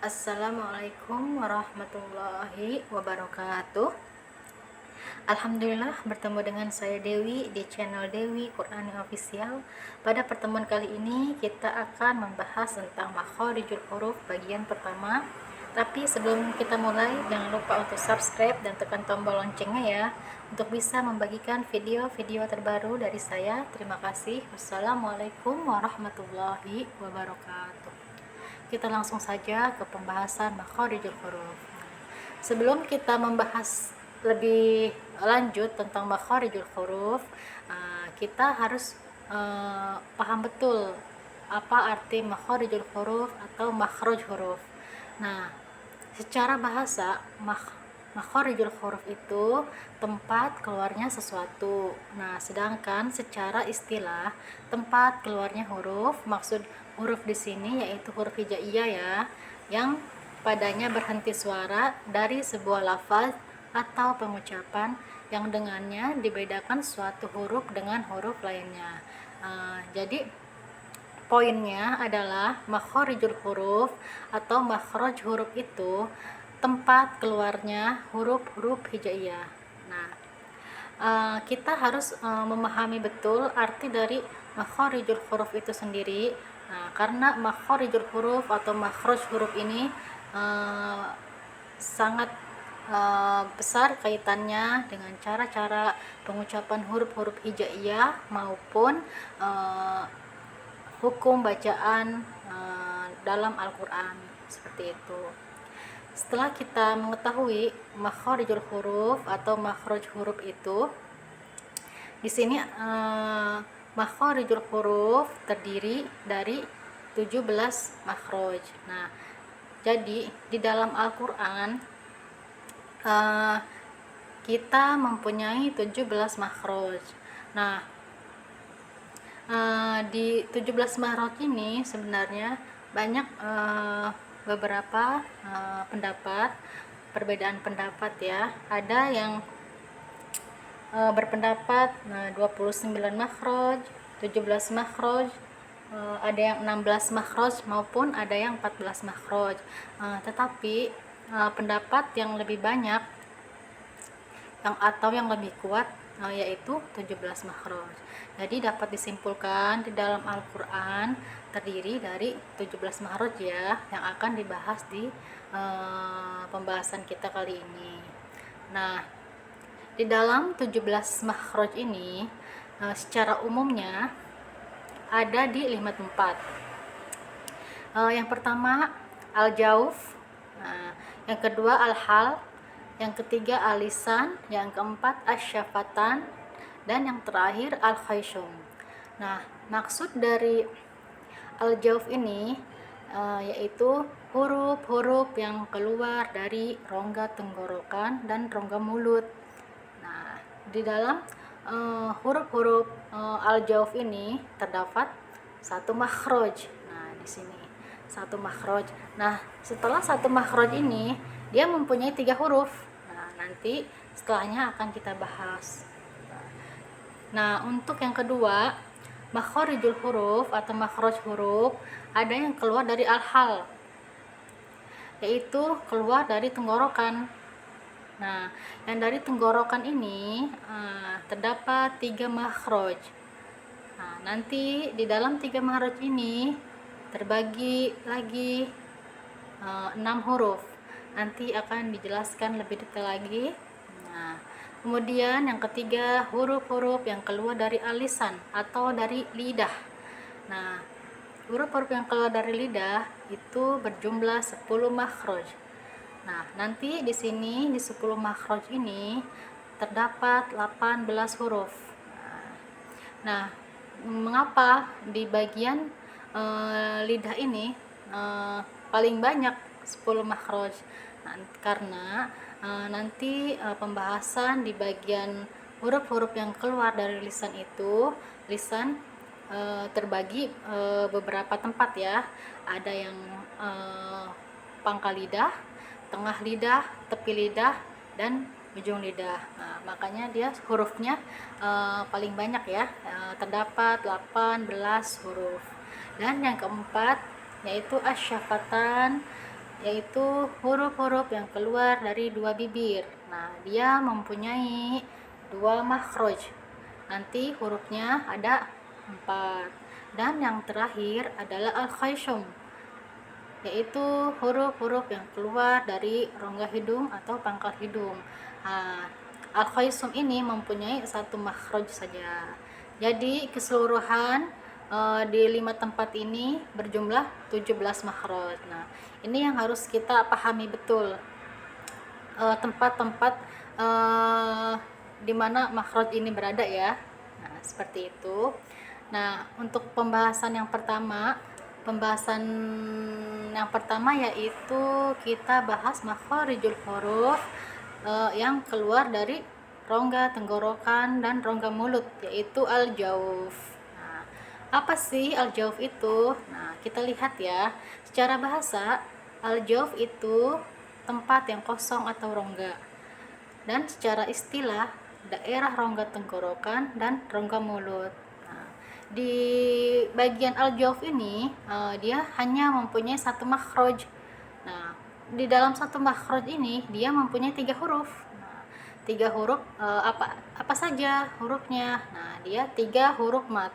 Assalamualaikum warahmatullahi wabarakatuh. Alhamdulillah bertemu dengan saya Dewi di channel Dewi Qur'ani Official. Pada pertemuan kali ini kita akan membahas tentang makharijul huruf bagian pertama. Tapi sebelum kita mulai, jangan lupa untuk subscribe dan tekan tombol loncengnya ya, untuk bisa membagikan video-video terbaru dari saya. Terima kasih. Wassalamualaikum warahmatullahi wabarakatuh. Kita langsung saja ke pembahasan makharijul huruf. Sebelum kita membahas lebih lanjut tentang makharijul huruf, kita harus paham betul apa arti makharijul huruf atau makhraj huruf. Nah, secara bahasa makharijul huruf itu tempat keluarnya sesuatu. Nah, sedangkan secara istilah tempat keluarnya huruf, maksud huruf di sini yaitu huruf hijaiyah ya, yang padanya berhenti suara dari sebuah lafaz atau pengucapan yang dengannya dibedakan suatu huruf dengan huruf lainnya. Jadi poinnya adalah makharijul huruf atau makhraj huruf itu tempat keluarnya huruf-huruf hijaiyah. Nah, kita harus memahami betul arti dari makharijul huruf itu sendiri. Nah, karena makharijul huruf atau makhraj huruf ini sangat besar kaitannya dengan cara-cara pengucapan huruf-huruf hijaiyah maupun hukum bacaan dalam Al-Quran, seperti itu. Setelah kita mengetahui makharijul huruf atau makhraj huruf itu, di sini makharijul huruf terdiri dari 17 makhraj. Nah, jadi di dalam Al-Quran kita mempunyai 17 makhraj. Nah, di 17 makhraj ini sebenarnya banyak beberapa pendapat, perbedaan pendapat ya. Ada yang berpendapat 29 makhraj, 17 makhraj, ada yang 16 makhraj maupun ada yang 14 makhraj. Tetapi pendapat yang lebih banyak yang lebih kuat yaitu 17 makhraj. Jadi dapat disimpulkan di dalam Al-Quran terdiri dari 17 makhraj ya, yang akan dibahas di pembahasan kita kali ini. Nah, di dalam 17 makhraj ini secara umumnya ada di 5 tempat. Yang pertama al-jauf, yang kedua al-hal, yang ketiga al-lisan, yang keempat asy-syafatan, dan yang terakhir al-khayshum. Nah, maksud dari al-jauf ini yaitu huruf-huruf yang keluar dari rongga tenggorokan dan rongga mulut. Nah, di dalam huruf-huruf al-jauf ini terdapat satu makhraj. Nah, di sini satu makhraj. Nah, setelah satu makhraj ini dia mempunyai 3 huruf. Nah, nanti setelahnya akan kita bahas. Nah, untuk yang kedua, makharijul huruf atau makhraj huruf ada yang keluar dari al-hal, yaitu keluar dari tenggorokan. Nah, yang dari tenggorokan ini terdapat 3 makhraj. Nah, nanti di dalam 3 makhraj ini terbagi lagi 6 huruf. Nanti akan dijelaskan lebih detail lagi. Nah, kemudian yang ketiga, huruf-huruf yang keluar dari alisan atau dari lidah. Nah, huruf-huruf yang keluar dari lidah itu berjumlah 10 makhraj. Nah, nanti di sini di 10 makhraj ini terdapat 18 huruf. Nah, mengapa di bagian lidah ini paling banyak 10 makhraj? Nah, karena nanti pembahasan di bagian huruf-huruf yang keluar dari lisan itu, lisan terbagi beberapa tempat ya. Ada yang pangkal lidah, tengah lidah, tepi lidah, dan ujung lidah. Nah, makanya dia hurufnya paling banyak ya, terdapat 18 huruf. Dan yang keempat yaitu asy-syafatan, yaitu huruf-huruf yang keluar dari dua bibir. Nah, dia mempunyai dua makhraj. Nanti hurufnya ada 4. Dan yang terakhir adalah al-khayshum, yaitu huruf-huruf yang keluar dari rongga hidung atau pangkal hidung. Nah, al-khayshum ini mempunyai satu makhraj saja. Jadi keseluruhan di 5 tempat ini berjumlah 17 makhraj. Nah, ini yang harus kita pahami betul, tempat-tempat di mana makhraj ini berada ya. Nah, seperti itu. Nah, untuk pembahasan yang pertama yaitu kita bahas makharijul huruf yang keluar dari rongga tenggorokan dan rongga mulut, yaitu al-jauf. Nah, apa sih al-jauf itu? Nah, kita lihat ya. Secara bahasa, al-jauf itu tempat yang kosong atau rongga. Dan secara istilah, daerah rongga tenggorokan dan rongga mulut. Nah, di bagian al-jauf ini dia hanya mempunyai satu makhraj. Nah, di dalam satu makhraj ini dia mempunyai 3 huruf. Nah, 3 huruf apa saja hurufnya? Nah, dia 3 huruf mat.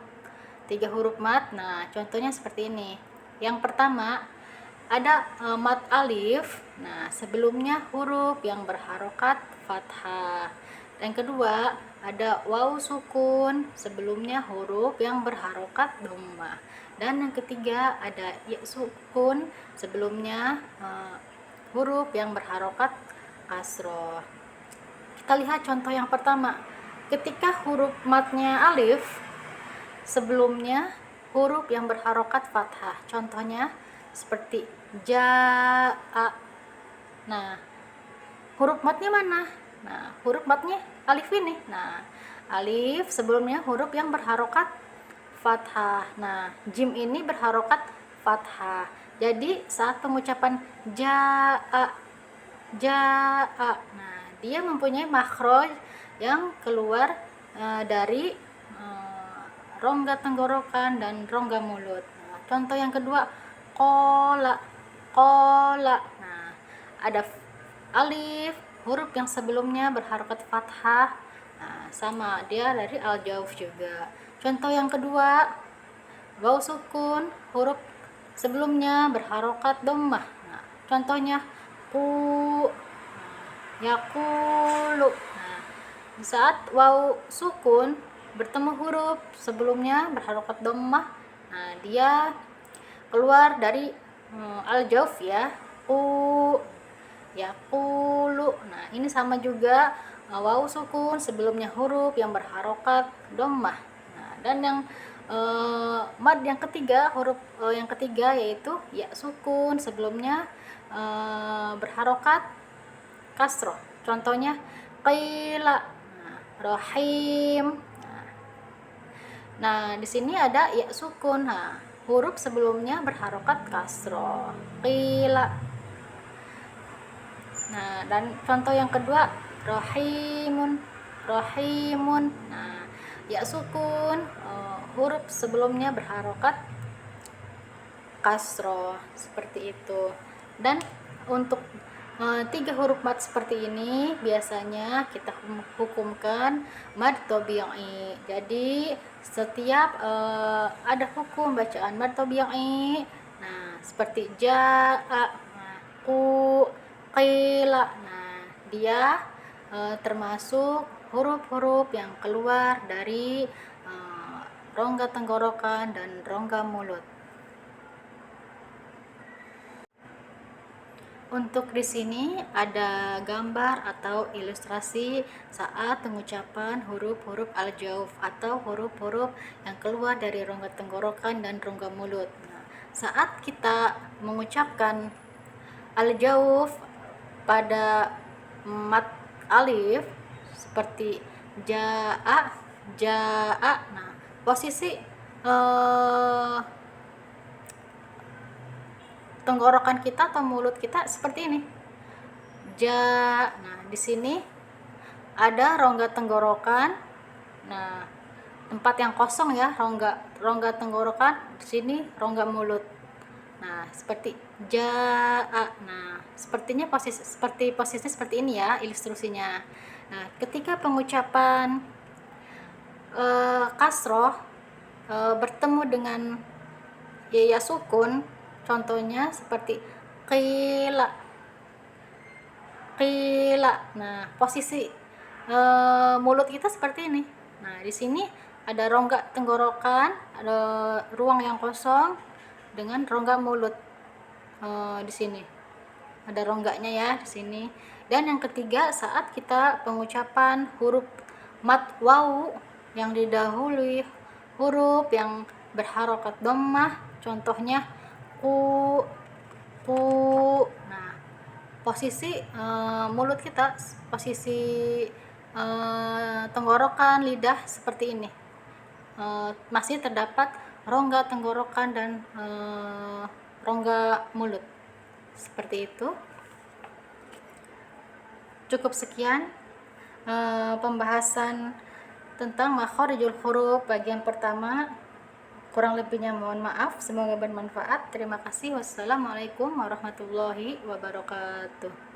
3 huruf mat. Nah, contohnya seperti ini. Yang pertama ada mat alif. Nah, sebelumnya huruf yang berharokat fathah. Dan yang kedua ada waw sukun, sebelumnya huruf yang berharokat dhammah. Dan yang ketiga ada ya sukun, sebelumnya huruf yang berharokat kasroh. Kita lihat contoh yang pertama. Ketika huruf matnya alif, sebelumnya huruf yang berharokat fathah. Contohnya seperti ja'a. Nah, huruf matnya mana? Nah, huruf matnya alif ini. Nah, alif sebelumnya huruf yang berharokat fathah. Nah, jim ini berharokat fathah. Jadi saat pengucapan ja'a, ja'a, nah, dia mempunyai makhraj yang keluar dari rongga tenggorokan dan rongga mulut. Nah, contoh yang kedua, qola, qola. Nah, ada alif, huruf yang sebelumnya berharokat fathah. Nah, sama dia dari al-jauf juga. Contoh yang kedua, waw sukun, huruf sebelumnya berharokat dhammah. Nah, contohnya ku, yaqulu. Nah, di saat waw sukun bertemu huruf sebelumnya berharokat dhammah, nah dia keluar dari al-jauf ya, ku, yaqulu. Nah, ini sama juga waw sukun sebelumnya huruf yang berharokat dhammah. Nah, dan yang mad yang ketiga, huruf yang ketiga yaitu ya sukun sebelumnya berharokat kasroh. Contohnya qila, nah, rahim. Nah, di sini ada ya sukun. Nah, huruf sebelumnya berharokat kasroh, qila. Nah, dan contoh yang kedua, rahimun, rahimun. Nah, ya sukun, huruf sebelumnya berharokat kasroh, seperti itu. Dan untuk 3 huruf mad seperti ini biasanya kita hukumkan mad tabi'i. Jadi setiap ada hukum bacaan mad tabi'i, nah seperti ja'a, ku, qila. Nah, dia termasuk huruf-huruf yang keluar dari rongga tenggorokan dan rongga mulut. Untuk di sini ada gambar atau ilustrasi saat pengucapan huruf-huruf al-jauf atau huruf-huruf yang keluar dari rongga tenggorokan dan rongga mulut. Nah, saat kita mengucapkan al-jauf pada mat alif seperti ja'a, ja'a. Nah, posisi tenggorokan kita atau mulut kita seperti ini. Ja. Nah, di sini ada rongga tenggorokan. Nah, tempat yang kosong ya, rongga tenggorokan, di sini rongga mulut. Nah, seperti jaa. Nah, sepertinya posisinya seperti ini ya ilustrasinya. Nah, ketika pengucapan kasroh bertemu dengan ya sukun, contohnya seperti qila, qila. Nah, posisi mulut kita seperti ini. Nah, di sini ada rongga tenggorokan, ada ruang yang kosong dengan rongga mulut. Di sini ada rongganya ya di sini. Dan yang ketiga, saat kita pengucapan huruf mad waw yang didahului huruf yang berharokat dhammah, contohnya ku, ku. Nah, posisi mulut kita, posisi tenggorokan, lidah seperti ini. Masih terdapat rongga tenggorokan dan rongga mulut. Seperti itu. Cukup sekian pembahasan tentang makharijul huruf bagian pertama. Kurang lebihnya mohon maaf, semoga bermanfaat. Terima kasih. Wassalamualaikum warahmatullahi wabarakatuh.